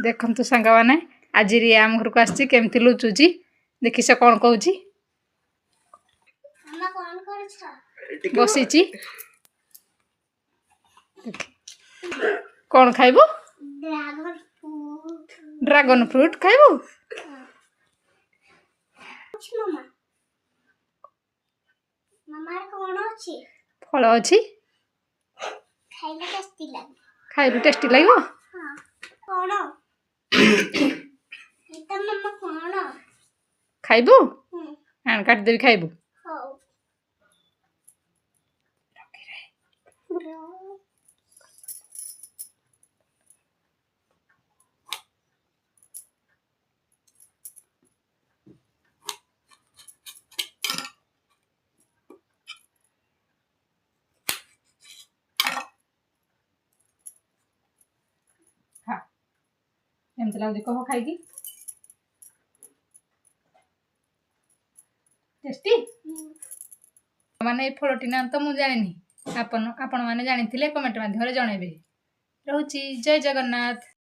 देखंतु सांगा माने आज रिया आम घर को आसी केमती लुचुची देखि से कोन कहूची मामा कोन करछ बसीची कोन खाइबो ड्रैगन फ्रूट खाइबो मामा मामा कोन अछि फल अछि खाइले टेस्टी खाइबो टेस्टी लागो लागो हां कोन इतना मामा कोन खाइबो आन काट देबी खाइबो हो एमती लाग कह खाइकी टेस्टी माने फलटी ना तो मु जानिनी आपण माने जानिथिले कमेंट माध्यम रे जणेबे रहूची जय जगन्नाथ।